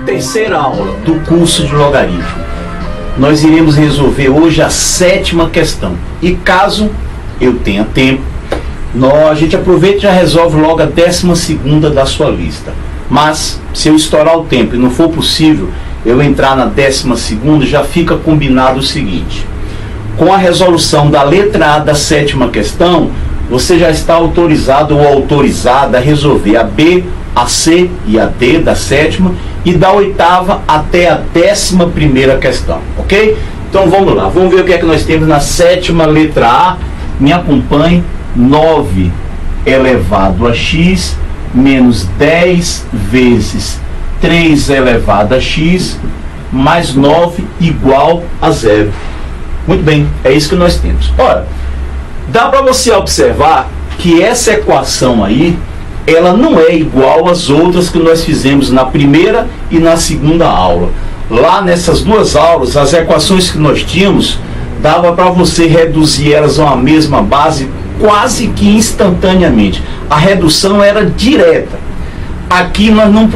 Terceira aula do curso de logaritmo. Nós iremos resolver hoje a 7ª questão. E caso eu tenha tempo, a gente aproveita e já resolve logo a 12ª da sua lista. Mas, se eu estourar o tempo e não for possível eu entrar na 12ª, já fica combinado o seguinte. Com a resolução da letra A da 7ª questão, você já está autorizado ou autorizada a resolver a B, a C e a D da 7ª e da 8ª até a 11ª questão, ok? Então vamos lá, vamos ver o que é que nós temos na 7ª letra A. Me acompanhe. 9 elevado a x menos 10 vezes 3 elevado a x mais 9 igual a 0. Muito bem, é isso que nós temos. Ora, dá para você observar que essa equação aí, ela não é igual às outras que nós fizemos na primeira e na segunda aula. Lá nessas duas aulas, as equações que nós tínhamos, dava para você reduzir elas a uma mesma base quase que instantaneamente. A redução era direta. Aqui nós não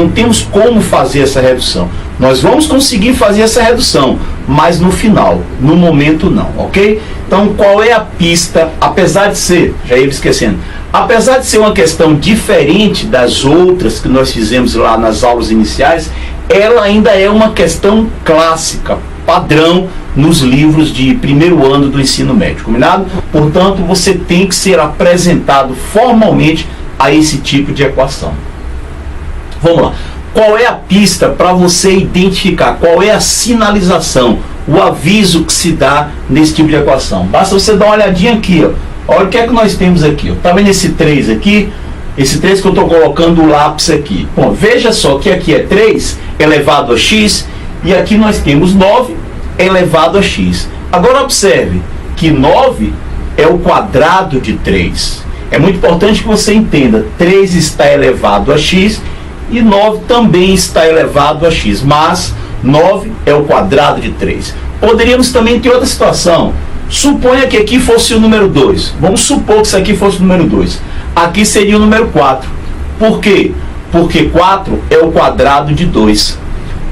temos como fazer essa redução. Nós vamos conseguir fazer essa redução, mas no final, no momento não, ok? Então qual é a pista, apesar de ser uma questão diferente das outras que nós fizemos lá nas aulas iniciais, ela ainda é uma questão clássica, padrão, nos livros de primeiro ano do ensino médio, combinado? Portanto, você tem que ser apresentado formalmente a esse tipo de equação. Vamos lá. Qual é a pista para você identificar? Qual é a sinalização, o aviso que se dá nesse tipo de equação? Basta você dar uma olhadinha aqui, ó. Olha o que é que nós temos aqui, ó. Tá vendo esse 3 aqui? Esse 3 que eu estou colocando o lápis aqui. Bom, veja só que aqui é 3 elevado a x e aqui nós temos 9 elevado a x. Agora observe que 9 é o quadrado de 3. É muito importante que você entenda, 3 está elevado a x e 9 também está elevado a x, mas 9 é o quadrado de 3. Poderíamos também ter outra situação. Suponha que aqui fosse o número 2. Vamos supor que isso aqui fosse o número 2. Aqui seria o número 4. Por quê? Porque 4 é o quadrado de 2.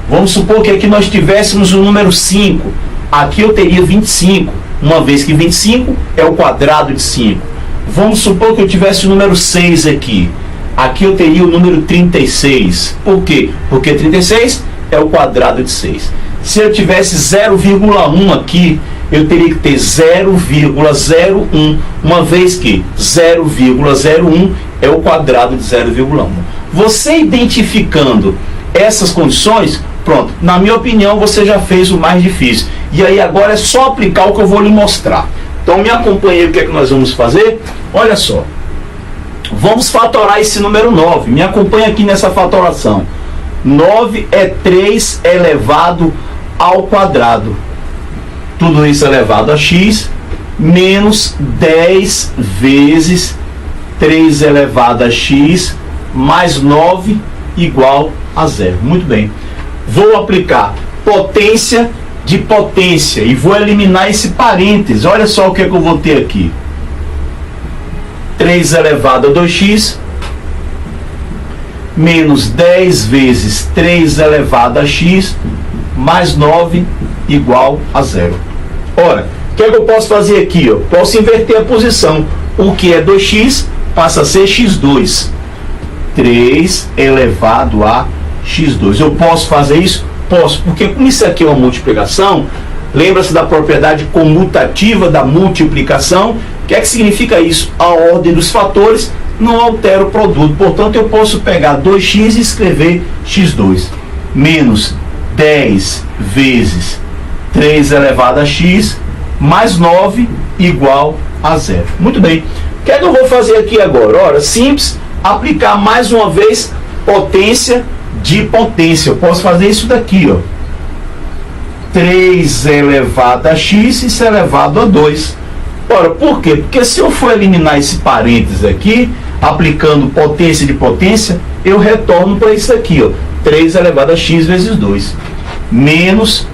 Vamos supor que aqui nós tivéssemos o número 5. Aqui eu teria 25, uma vez que 25 é o quadrado de 5. Vamos supor que eu tivesse o número 6 aqui. Aqui eu teria o número 36. Por quê? Porque 36 é o quadrado de 6. Se eu tivesse 0,1 aqui, eu teria que ter 0,01, uma vez que 0,01 é o quadrado de 0,1. Você identificando essas condições, pronto, na minha opinião, você já fez o mais difícil. E aí agora é só aplicar o que eu vou lhe mostrar. Então me acompanhe aí, o que é que nós vamos fazer? Olha só. Vamos fatorar esse número 9. Me acompanhe aqui nessa fatoração. 9 é 3 elevado ao quadrado. Tudo isso elevado a x, menos 10 vezes 3 elevado a x, mais 9 igual a 0. Muito bem. Vou aplicar potência de potência e vou eliminar esse parênteses. Olha só o que é que eu vou ter aqui. 3 elevado a 2x, menos 10 vezes 3 elevado a x, mais 9 igual a 0. Ora, o que é que eu posso fazer aqui? Eu posso inverter a posição. O que é 2x passa a ser x2. 3 elevado a x2. Eu posso fazer isso? Posso, porque como isso aqui é uma multiplicação, lembra-se da propriedade comutativa da multiplicação. O que é que significa isso? A ordem dos fatores não altera o produto. Portanto, eu posso pegar 2x e escrever x2. Menos 10 vezes 3 elevado a x, mais 9 igual a 0. Muito bem. O que é que eu vou fazer aqui agora? Ora, simples, aplicar mais uma vez potência de potência. Eu posso fazer isso daqui, ó. 3 elevado a x, isso é elevado a 2. Ora, por quê? Porque se eu for eliminar esse parênteses aqui, aplicando potência de potência, eu retorno para isso aqui, ó. 3 elevado a x vezes 2. Menos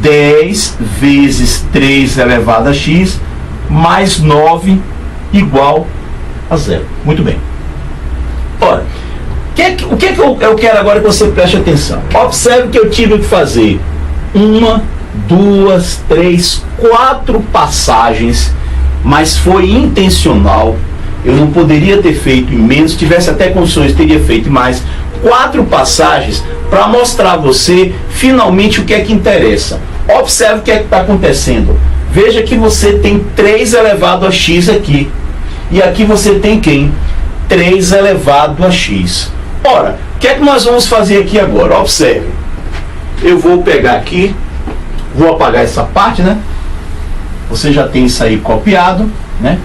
10 vezes 3 elevado a x mais 9 igual a 0. Muito bem. Ora, o que eu quero agora que você preste atenção? Observe que eu tive que fazer 1, 2, 3, 4 passagens, mas foi intencional. Eu não poderia ter feito em menos, se tivesse até condições, teria feito mais. 4 passagens para mostrar a você finalmente o que é que interessa. Observe o que é que está acontecendo. Veja que você tem 3 elevado a x aqui. E aqui você tem quem? 3 elevado a x. Ora, o que é que nós vamos fazer aqui agora? Observe. Eu vou pegar aqui, vou apagar essa parte, né? Você já tem isso aí copiado, né?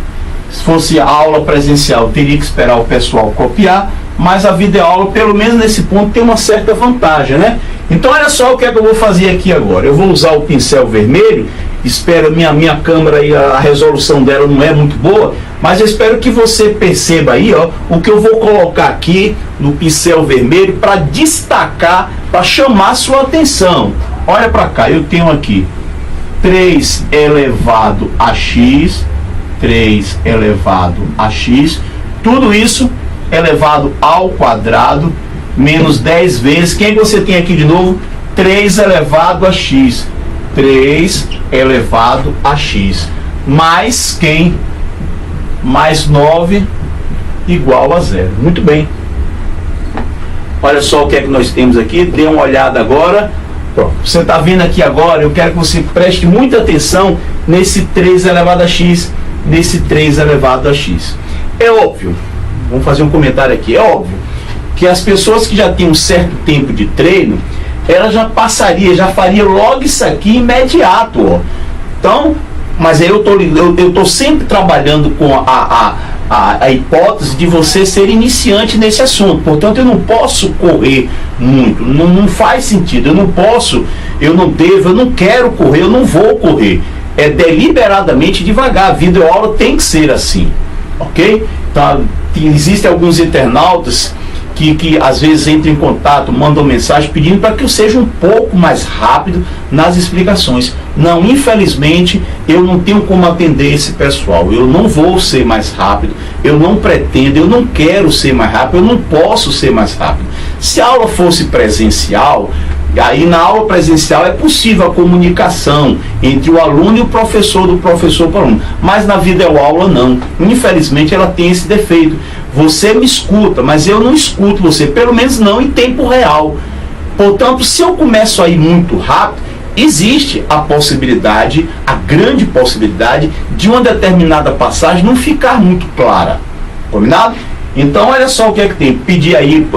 Se fosse aula presencial, teria que esperar o pessoal copiar, mas a videoaula, pelo menos nesse ponto, tem uma certa vantagem, né? Então, olha só o que é que eu vou fazer aqui agora. Eu vou usar o pincel vermelho, espero, minha câmera aí, a resolução dela não é muito boa, mas eu espero que você perceba aí, ó, o que eu vou colocar aqui no pincel vermelho para destacar, para chamar sua atenção. Olha para cá, eu tenho aqui 3 elevado a x, 3 elevado a x, tudo isso elevado ao quadrado, menos 10 vezes, quem você tem aqui de novo? 3 elevado a x, 3 elevado a x, mais quem? Mais 9 igual a 0. Muito bem. Olha só o que é que nós temos aqui, dê uma olhada agora. Pronto. Você está vendo aqui agora, eu quero que você preste muita atenção nesse 3 elevado a x, nesse 3 elevado a x. É óbvio, vamos fazer um comentário aqui, é óbvio que as pessoas que já têm um certo tempo de treino, ela já passaria, já faria logo isso aqui imediato, ó. Então, mas aí eu tô sempre trabalhando com a hipótese de você ser iniciante nesse assunto, portanto eu não posso correr muito, não faz sentido, eu não posso, eu não devo, eu não quero correr, eu não vou correr, é deliberadamente devagar, a videoaula tem que ser assim, ok? Então, existem alguns internautas que às vezes entram em contato, mandam mensagem pedindo para que eu seja um pouco mais rápido nas explicações. Não, infelizmente, eu não tenho como atender esse pessoal. Eu não vou ser mais rápido, eu não pretendo, eu não quero ser mais rápido, eu não posso ser mais rápido. Se a aula fosse presencial, aí na aula presencial é possível a comunicação entre o aluno e o professor, do professor para o aluno, mas na videoaula não. Infelizmente ela tem esse defeito. Você me escuta, mas eu não escuto você, pelo menos não em tempo real. Portanto, se eu começo a ir muito rápido, existe a possibilidade, a grande possibilidade, de uma determinada passagem não ficar muito clara. Combinado? Então, olha só o que é que tem. Pedir aí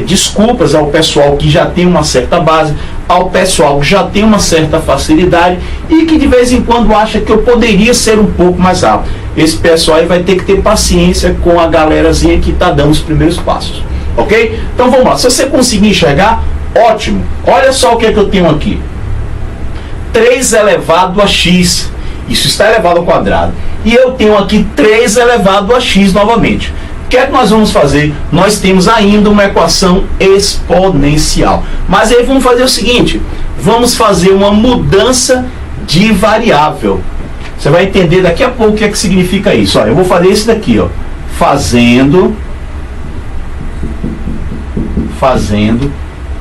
desculpas ao pessoal que já tem uma certa base, ao pessoal que já tem uma certa facilidade e que de vez em quando acha que eu poderia ser um pouco mais rápido. Esse pessoal aí vai ter que ter paciência com a galerazinha que está dando os primeiros passos. Ok? Então, vamos lá. Se você conseguir enxergar, ótimo. Olha só o que é que eu tenho aqui. 3 elevado a x. Isso está elevado ao quadrado. E eu tenho aqui 3 elevado a x novamente. O que é que nós vamos fazer? Nós temos ainda uma equação exponencial. Mas aí vamos fazer o seguinte, vamos fazer uma mudança de variável. Você vai entender daqui a pouco o que é que significa isso. Ó, eu vou fazer isso daqui, ó. Fazendo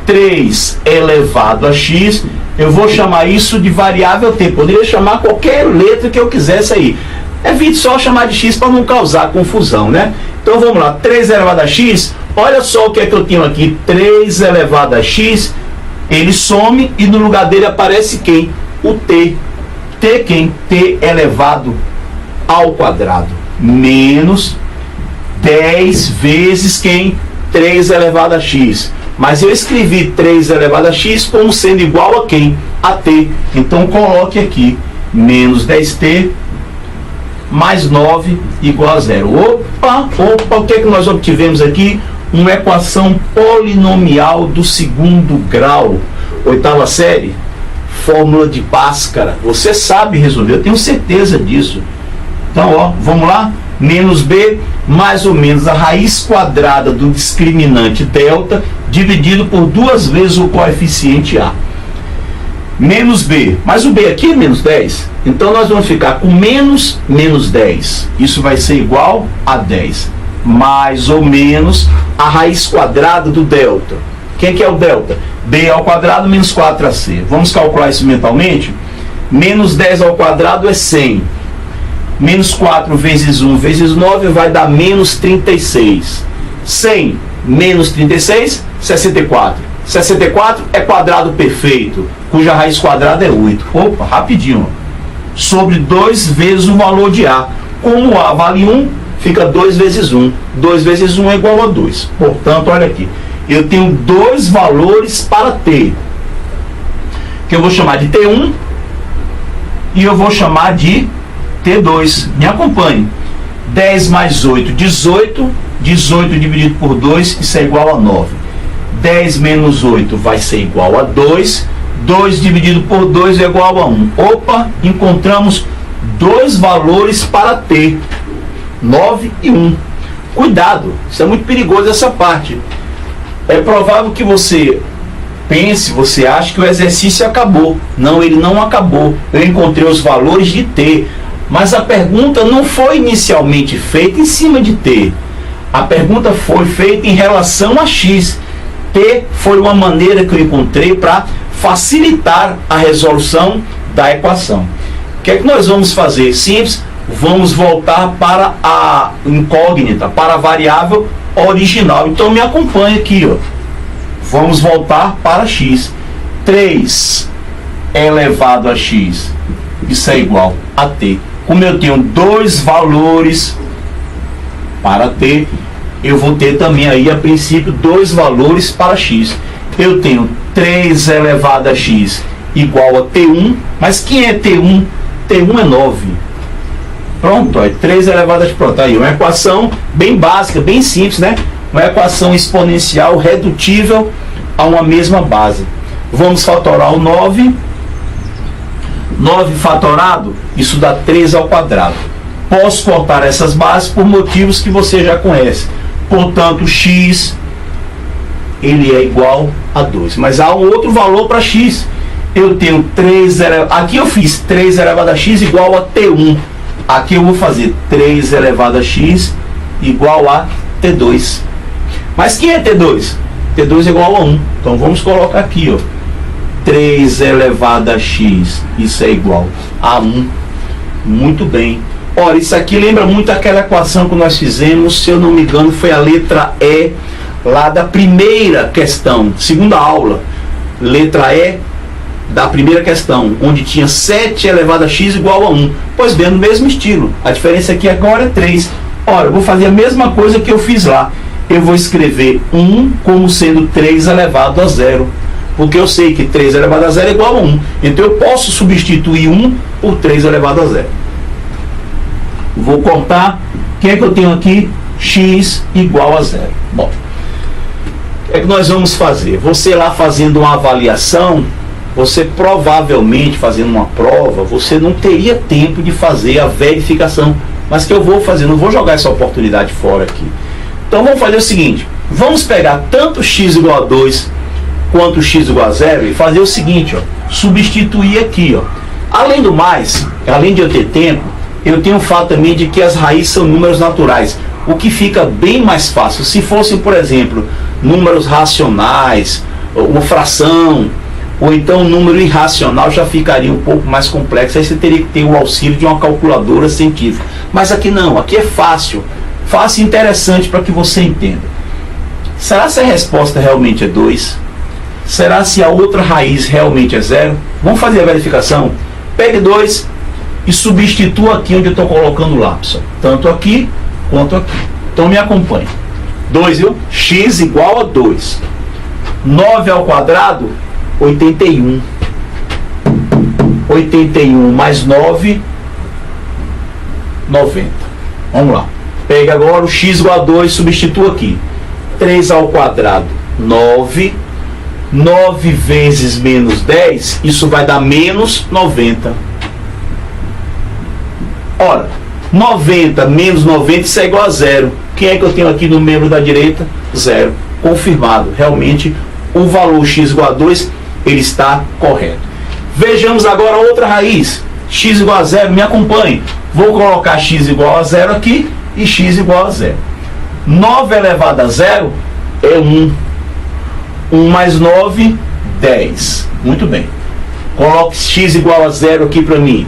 3 elevado a x, eu vou chamar isso de variável t. Poderia chamar qualquer letra que eu quisesse aí. Evite só chamar de x para não causar confusão, né? Então vamos lá, 3 elevado a x, olha só o que é que eu tenho aqui, 3 elevado a x, ele some e no lugar dele aparece quem? O t. T quem? T elevado ao quadrado, menos 10 vezes quem? 3 elevado a x. Mas eu escrevi 3 elevado a x como sendo igual a quem? A t. Então coloque aqui, menos 10t mais 9 igual a 0. Opa, o que é que nós obtivemos aqui? Uma equação polinomial do segundo grau. 8ª série, fórmula de Bhaskara. Você sabe resolver, eu tenho certeza disso. Então, ó, vamos lá? Menos b, mais ou menos a raiz quadrada do discriminante delta dividido por 2 vezes o coeficiente A. Menos B. Mas o B aqui é menos 10. Então nós vamos ficar com menos 10. Isso vai ser igual a 10. Mais ou menos a raiz quadrada do delta. Quem que é o delta? B ao quadrado menos 4AC. Vamos calcular isso mentalmente? Menos 10 ao quadrado é 100. Menos 4 vezes 1 vezes 9 vai dar menos 36. 100 menos 36, 64. 64 é quadrado perfeito, cuja raiz quadrada é 8. Opa, rapidinho. Sobre 2 vezes o valor de A. Como A vale 1, fica 2 vezes 1. 2 vezes 1 é igual a 2. Portanto, olha aqui. Eu tenho 2 valores para T. Que eu vou chamar de T1 e eu vou chamar de T2. Me acompanhe. 10 mais 8, 18. 18 dividido por 2, isso é igual a 9. 10 menos 8 vai ser igual a 2. 2 dividido por 2 é igual a 1. Opa, encontramos 2 valores para T. 9 e 1. Cuidado, isso é muito perigoso essa parte. É provável que você pense, você acha que o exercício acabou. Não, ele não acabou. Eu encontrei os valores de T. Mas a pergunta não foi inicialmente feita em cima de T. A pergunta foi feita em relação a X. T foi uma maneira que eu encontrei para facilitar a resolução da equação. O que é que nós vamos fazer? Simples, vamos voltar para a incógnita, para a variável original. Então me acompanhe aqui, ó. Vamos voltar para X. 3 elevado a X, isso é igual a T. Como eu tenho 2 valores para T, eu vou ter também aí, a princípio, 2 valores para X. Eu tenho 3 elevado a X igual a T1, mas quem é T1? T1 é 9. Pronto, ó, 3 elevado a X. Pronto, aí uma equação bem básica, bem simples, né? Uma equação exponencial redutível a uma mesma base. Vamos fatorar o 9. 9 fatorado, isso dá 3 ao quadrado. Posso cortar essas bases por motivos que você já conhece. Portanto, X, ele é igual a 2. Mas há um outro valor para X. Eu tenho 3 elevado... Aqui eu fiz 3 elevado a X igual a T1. Aqui eu vou fazer 3 elevado a X igual a T2. Mas quem é T2? T2 é igual a 1. Então vamos colocar aqui, ó. 3 elevado a X, isso é igual a 1. Muito bem. Olha, isso aqui lembra muito aquela equação que nós fizemos, se eu não me engano, foi a letra E, lá da primeira questão, segunda aula. Letra E da primeira questão, onde tinha 7 elevado a X igual a 1. Pois bem, no mesmo estilo. A diferença aqui agora é 3. Ora, eu vou fazer a mesma coisa que eu fiz lá. Eu vou escrever 1 como sendo 3 elevado a 0. Porque eu sei que 3 elevado a 0 é igual a 1. Então eu posso substituir 1 por 3 elevado a 0. Vou cortar. O que é que eu tenho aqui? X igual a 0. Bom, o que é que nós vamos fazer? Você lá fazendo uma avaliação, você provavelmente fazendo uma prova, você não teria tempo de fazer a verificação. Mas que eu vou fazer, não vou jogar essa oportunidade fora aqui. Então vamos fazer o seguinte. Vamos pegar tanto x igual a 2 quanto x igual a 0 e fazer o seguinte, ó, substituir aqui, ó. Além do mais, além de eu ter tempo, eu tenho o fato também de que as raízes são números naturais, o que fica bem mais fácil. Se fossem, por exemplo, números racionais, ou fração, ou então número irracional, já ficaria um pouco mais complexo. Aí você teria que ter o auxílio de uma calculadora científica. Mas aqui não, aqui é fácil. Fácil e interessante para que você entenda. Será se a resposta realmente é 2? Será se a outra raiz realmente é 0? Vamos fazer a verificação. Pegue 2 e substitua aqui onde eu estou colocando o lápis. Tanto aqui quanto aqui. Então me acompanhe. 2, viu? X igual a 2. 9 ao quadrado, 81. 81 mais 9, 90. Vamos lá. Pega agora o x igual a 2, substitua aqui. 3 ao quadrado, 9. 9 vezes menos 10, isso vai dar menos 90. Ora, 90 menos 90, isso é igual a 0. Quem é que eu tenho aqui no membro da direita? 0. confirmado. Realmente, o valor x igual a 2, ele está correto. Vejamos agora outra raiz. X igual a 0, me acompanhe. Vou colocar x igual a 0 aqui e x igual a 0. 9 elevado a 0 é 1. 1 mais 9, 10. Muito bem. Coloque x igual a 0 aqui para mim.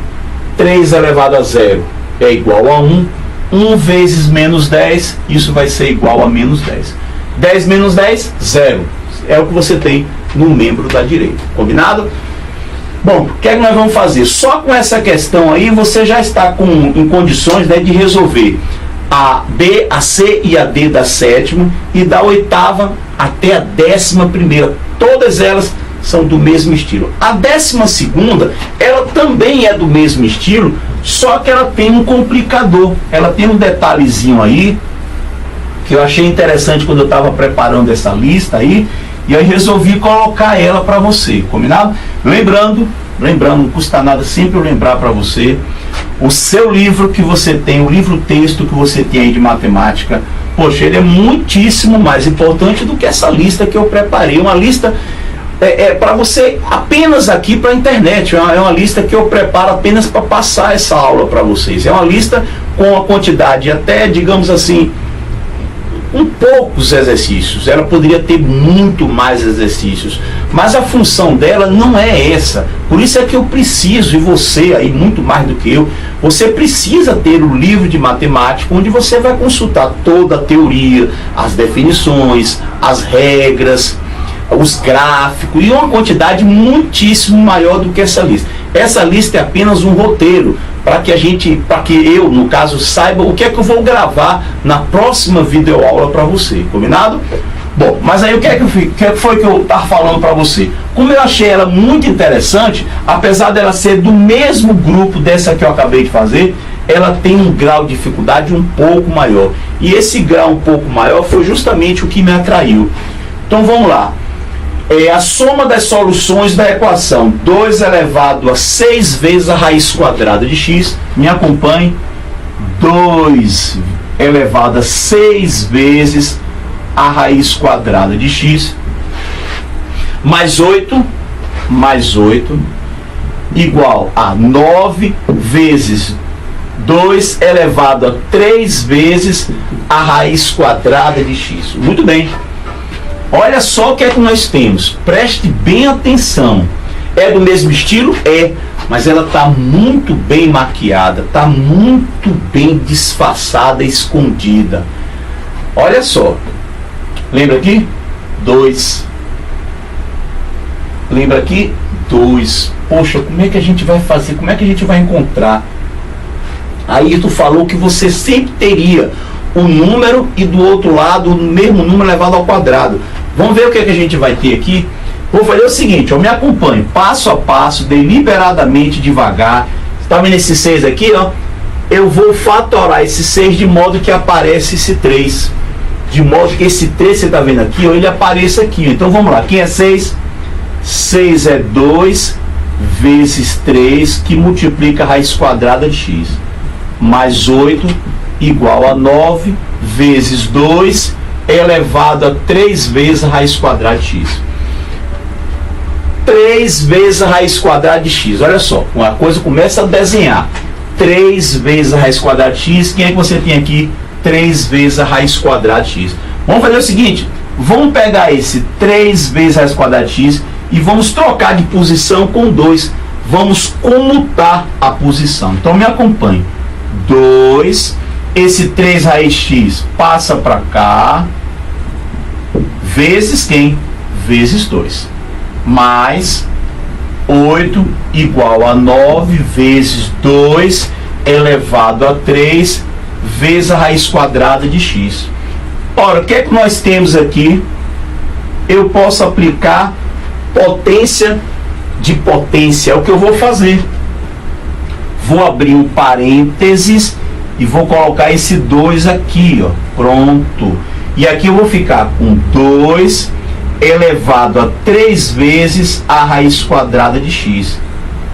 3 elevado a 0 é igual a 1. 1 vezes menos 10, isso vai ser igual a menos 10. 10 menos 10, 0. É o que você tem no membro da direita. Combinado? Bom, o que é que nós vamos fazer? Só com essa questão aí, você já está em condições, né, de resolver a B, a C e a D da sétima e da oitava até a 11ª. Todas elas são do mesmo estilo. A 12ª, ela também é do mesmo estilo, só que ela tem um complicador. Ela tem um detalhezinho aí, que eu achei interessante quando eu estava preparando essa lista aí, e aí resolvi colocar ela para você, combinado? Lembrando, não custa nada sempre eu lembrar para você, o seu livro que você tem, o livro-texto que você tem aí de matemática, poxa, ele é muitíssimo mais importante do que essa lista que eu preparei. Uma lista para você apenas aqui para a internet, é uma lista que eu preparo apenas para passar essa aula para vocês. É uma lista com a quantidade até, digamos assim, poucos exercícios. Ela poderia ter muito mais exercícios, mas a função dela não é essa. Por isso é que eu preciso, e você aí muito mais do que eu, você precisa ter o livro de matemática, onde você vai consultar toda a teoria, as definições, as regras, os gráficos e uma quantidade muitíssimo maior do que essa lista. Essa lista é apenas um roteiro para que eu, no caso, saiba o que é que eu vou gravar na próxima videoaula para você, combinado? Bom, mas aí o que foi que eu estava falando para você? Como eu achei ela muito interessante, apesar dela ser do mesmo grupo dessa que eu acabei de fazer, ela tem um grau de dificuldade um pouco maior. E esse grau um pouco maior foi justamente o que me atraiu. Então vamos lá. A soma das soluções da equação 2 elevado a 6 vezes a raiz quadrada de x, me acompanhe, 2 elevado a 6 vezes a raiz quadrada de x, mais 8, igual a 9 vezes 2 elevado a 3 vezes a raiz quadrada de x. Muito bem. Olha só o que é que nós temos. Preste bem atenção. É do mesmo estilo? É. Mas ela está muito bem maquiada. Está muito bem disfarçada, escondida. Olha só. Lembra aqui? 2. Lembra aqui? 2. Poxa, como é que a gente vai fazer? Como é que a gente vai encontrar? Aí tu falou que você sempre teria o número e do outro lado o mesmo número elevado ao quadrado. Vamos ver o que é que a gente vai ter aqui. Vou fazer o seguinte, me acompanhe passo a passo, deliberadamente, devagar. Está vendo esse 6 aqui, ó? Eu vou fatorar esse 6 de modo que aparece esse 3. De modo que esse 3, você está vendo aqui, ó, ele apareça aqui. Então vamos lá, quem é 6? 6 é 2 vezes 3, que multiplica a raiz quadrada de x. Mais 8 igual a 9 vezes 2 elevado a 3 vezes a raiz quadrada de x. 3 vezes a raiz quadrada de x. Olha só, uma coisa começa a desenhar. 3 vezes a raiz quadrada de x. Quem é que você tem aqui? 3 vezes a raiz quadrada de x. Vamos fazer o seguinte. Vamos pegar esse 3 vezes a raiz quadrada de x e vamos trocar de posição com 2. Vamos comutar a posição. Então me acompanhe. 2, esse 3 raiz x passa para cá, vezes quem? Vezes 2. Mais 8 igual a 9 vezes 2 elevado a 3 vezes a raiz quadrada de x. Ora, o que é que nós temos aqui? Eu posso aplicar potência de potência. É o que eu vou fazer. Vou abrir um parênteses e vou colocar esse 2 aqui, ó. Pronto. E aqui eu vou ficar com 2 elevado a 3 vezes a raiz quadrada de x,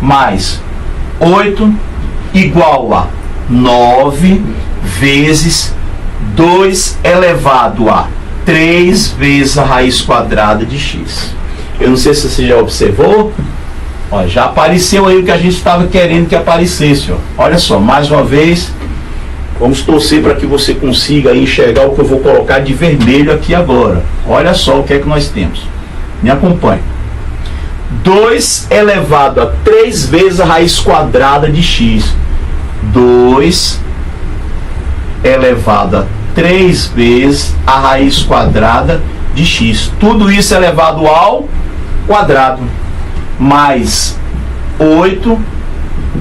mais 8 igual a 9 vezes 2 elevado a 3 vezes a raiz quadrada de x. Eu não sei se você já observou. Ó, já apareceu aí o que a gente estava querendo que aparecesse. Ó. Olha só, mais uma vez, vamos torcer para que você consiga enxergar o que eu vou colocar de vermelho aqui agora. Olha só o que é que nós temos. Me acompanhe. 2 elevado a 3 vezes a raiz quadrada de x. 2 elevado a 3 vezes a raiz quadrada de x. Tudo isso elevado ao quadrado. Mais 8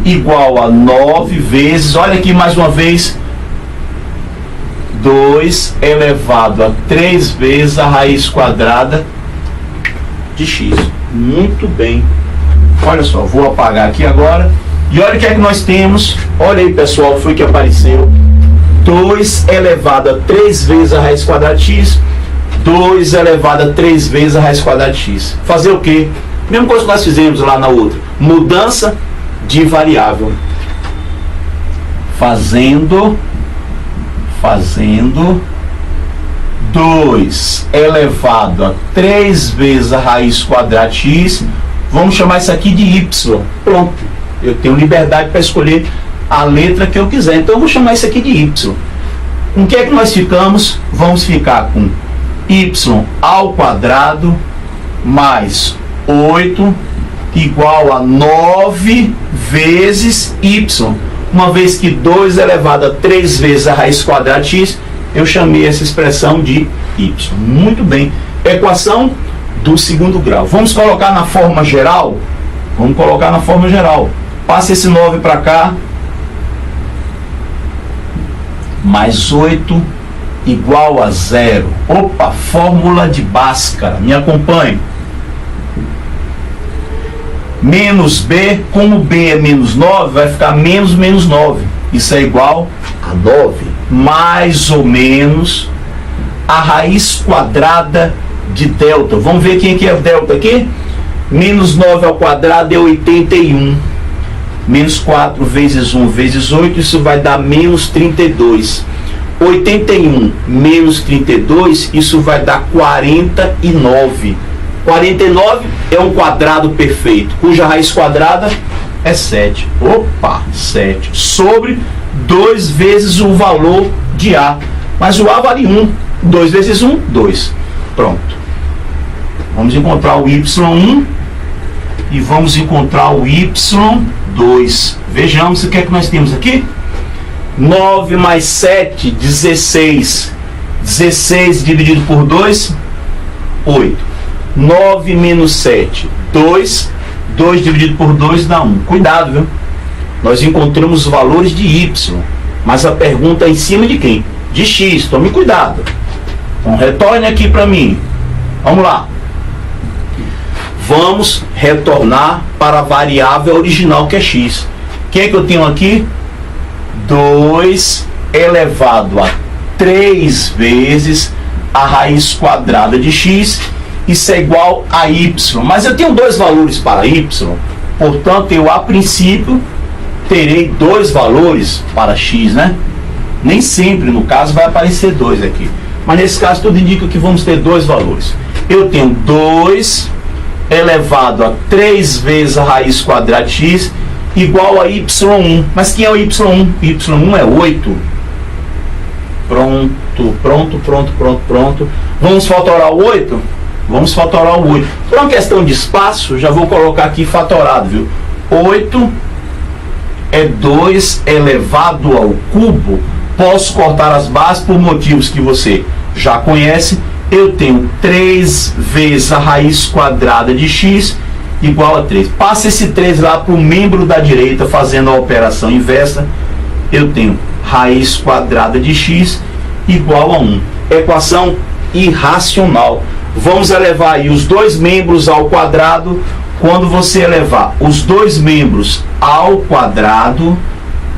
igual a 9 vezes, olha aqui mais uma vez, 2 elevado a 3 vezes a raiz quadrada de x. Muito bem. Olha só, vou apagar aqui agora. E olha o que é que nós temos. Olha aí, pessoal, foi que apareceu. 2 elevado a 3 vezes a raiz quadrada de x. 2 elevado a 3 vezes a raiz quadrada de x. Fazer o quê? Mesma coisa que nós fizemos lá na outra. Mudança de variável. Fazendo 2 elevado a 3 vezes a raiz quadrada de x. Vamos chamar isso aqui de y. Pronto. Eu tenho liberdade para escolher a letra que eu quiser. Então eu vou chamar isso aqui de y. Com o que é que nós ficamos? Vamos ficar com y ao quadrado mais 8 igual a 9 vezes y. Uma vez que 2 elevado a 3 vezes a raiz quadrada de x, eu chamei essa expressão de y. Muito bem. Equação do segundo grau. Vamos colocar na forma geral? Vamos colocar na forma geral. Passa esse 9 para cá. Mais 8 igual a 0. Opa, fórmula de Bhaskara. Me acompanhe. Menos b, como b é menos 9, vai ficar menos 9. Isso é igual a 9. Mais ou menos a raiz quadrada de delta. Vamos ver quem que é o delta aqui? Menos 9 ao quadrado é 81. Menos 4 vezes 1 vezes 8, isso vai dar menos 32. 81 menos 32, isso vai dar 49. 49 é um quadrado perfeito, cuja raiz quadrada é 7. Opa, 7. Sobre 2 vezes o valor de A. Mas o A vale 1. 2 vezes 1, 2. Pronto. Vamos encontrar o Y1 e vamos encontrar o Y2. Vejamos o que é que nós temos aqui. 9 mais 7, 16. 16 dividido por 2, 8. 9 menos 7, 2. 2 dividido por 2 dá 1. Cuidado, viu? Nós encontramos os valores de Y. Mas a pergunta é em cima de quem? De X. Tome cuidado. Então retorne aqui para mim. Vamos lá. Vamos retornar para a variável original que é X. O que é que eu tenho aqui? 2 elevado a 3 vezes a raiz quadrada de X. Isso é igual a y, mas eu tenho 2 valores para y, portanto eu a princípio terei 2 valores para x, né? Nem sempre, no caso, vai aparecer 2 aqui, mas nesse caso tudo indica que vamos ter 2 valores. Eu tenho 2 elevado a 3 vezes a raiz quadrada de x igual a y1, mas quem é o y1? Y1 é 8. Pronto. Vamos fatorar o 8? Vamos fatorar o 8. Por uma questão de espaço, já vou colocar aqui fatorado, viu? 8 é 2 elevado ao cubo. Posso cortar as bases por motivos que você já conhece. Eu tenho 3 vezes a raiz quadrada de x igual a 3. Passa esse 3 lá para o membro da direita, fazendo a operação inversa. Eu tenho raiz quadrada de x igual a 1. Equação irracional. Vamos elevar aí os 2 membros ao quadrado. Quando você elevar os 2 membros ao quadrado,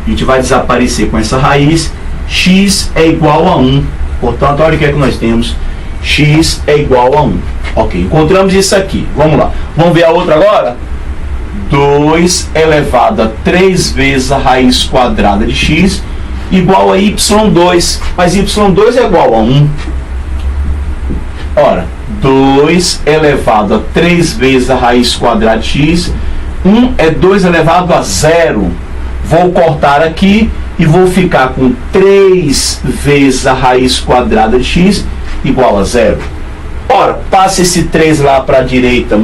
a gente vai desaparecer com essa raiz. X é igual a 1. Portanto, olha o que é que nós temos. X é igual a 1. Ok, encontramos isso aqui. Vamos lá. Vamos ver a outra agora? 2 elevado a 3 vezes a raiz quadrada de x igual a y2. Mas y2 é igual a 1. Ora, 2 elevado a 3 vezes a raiz quadrada de x. 1 é 2 elevado a 0. Vou cortar aqui e vou ficar com 3 vezes a raiz quadrada de x igual a 0. Ora, passa esse 3 lá para a direita,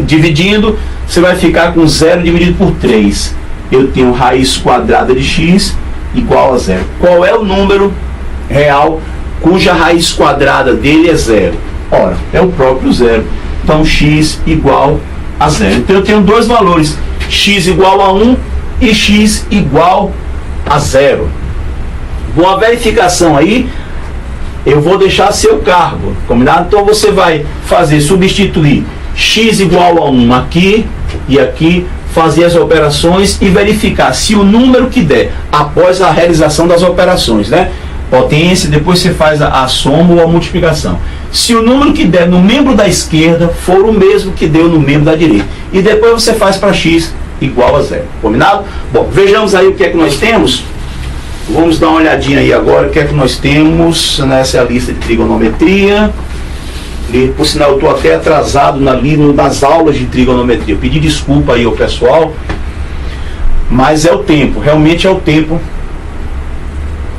dividindo, você vai ficar com 0 dividido por 3. Eu tenho raiz quadrada de x igual a 0. Qual é o número real cuja raiz quadrada dele é 0? Ora, é o próprio 0. Então, x igual a 0. Então, eu tenho dois valores, x igual a 1 e x igual a 0. Com a verificação aí, eu vou deixar a seu cargo, combinado? Então, você vai substituir x igual a 1 aqui e aqui, fazer as operações e verificar se o número que der após a realização das operações, né? Potência, depois você faz a soma ou a multiplicação. Se o número que der no membro da esquerda for o mesmo que deu no membro da direita. E depois você faz para x igual a 0. Combinado? Bom, vejamos aí o que é que nós temos. Vamos dar uma olhadinha aí agora o que é que nós temos nessa lista de trigonometria. E, por sinal, eu estou até atrasado nas aulas de trigonometria. Eu pedi desculpa aí ao pessoal, mas é o tempo, realmente é o tempo.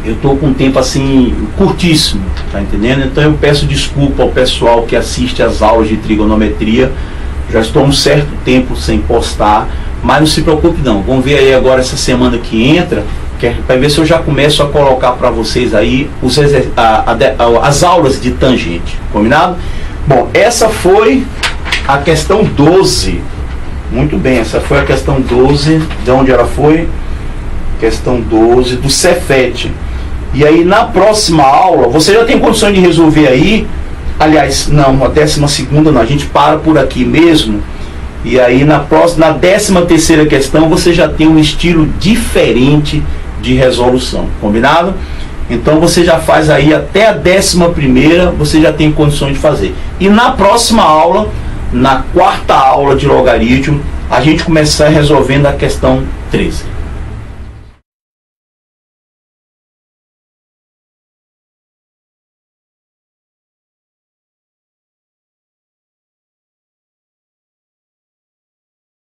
Eu estou com um tempo assim curtíssimo, tá entendendo? Então eu peço desculpa ao pessoal que assiste às aulas de trigonometria. Já estou um certo tempo sem postar, mas não se preocupe não. Vamos ver aí agora essa semana que entra, para ver se eu já começo a colocar para vocês aí as aulas de tangente, combinado? Bom, essa foi a questão 12. Muito bem, essa foi a questão 12. De onde ela foi? Questão 12 do Cefet. E aí na próxima aula, você já tem condições de resolver aí? Aliás, não, a 12ª não, a gente para por aqui mesmo. E aí na 13ª questão, você já tem um estilo diferente de resolução, combinado? Então você já faz aí até a 11ª, você já tem condições de fazer. E na próxima aula, na 4ª aula de logaritmo, a gente começar resolvendo a questão 13.